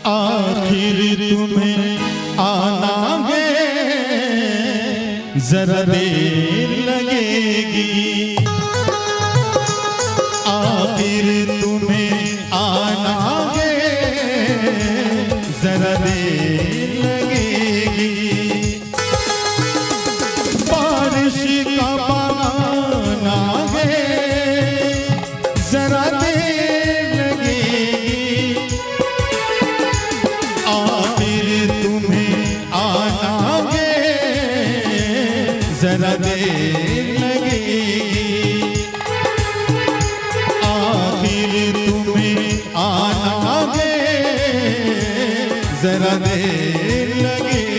आखिर तुम्हें आना है, जरा देर लगेगी। आखिर तुम्हें आना है, जरा देर लगेगी। बारिश का बहाना है, जरा देर लगेगी। आखिर तुम्हें आना है, जरा देर लगेगी। आखिर तुम्हें आना है, जरा देर लगेगी।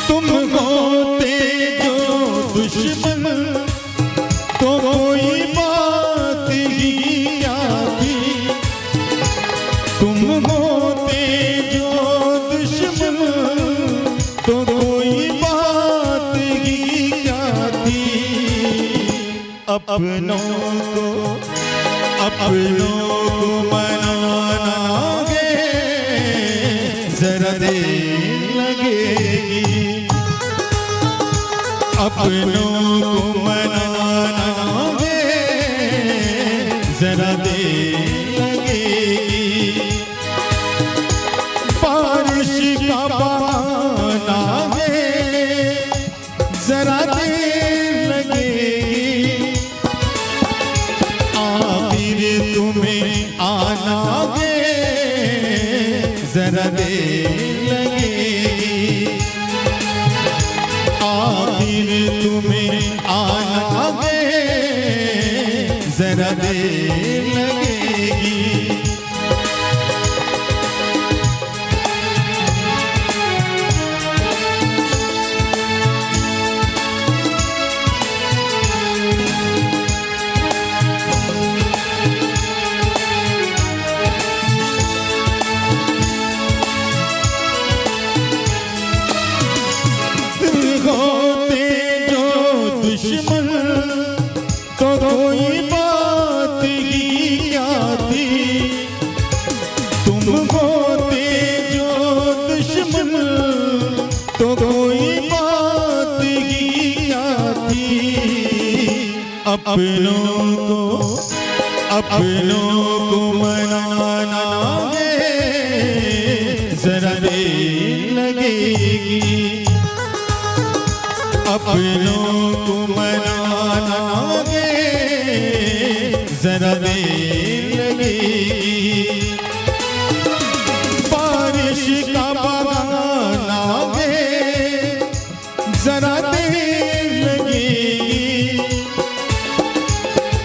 तुम होते जो दुश्मन तो कोई बात ही क्या थी। तुम होते जो दुश्मन तो कोई बात ही क्या थी। अपनों को मनाना है, जरा देर लगेगी। अपनों को मनाना है, जरा देर लगेगी। बारिश का बहाना है, जरा देर लगेगी। आखिर तुम्हें आना है, जरा देर लगेगी। आखिर तुम्हें आना है, जरा देर लगेगी। होते जो दुश्मन तो कोई बात ही क्या थी। तुम होते जो दुश्मन तो कोई बात ही क्या थी। अपनों को मनाना है, जरा देर लगेगी। अपनों को मनाना है, जरा देर लगेगी। बारिश का बहाना है, जरा देर लगेगी।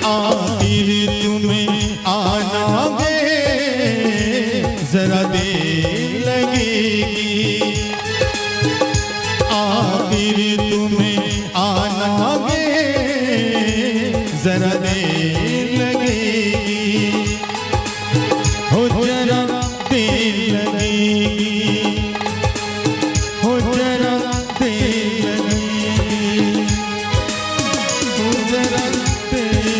आखिर तुम्हें आना है, जरा देर लगेगी। आखिर तुम्हें आना है, जरा देर लगेगी। हो जरा देर लगेगी, हो जरा देर लगेगी, हो जरा देर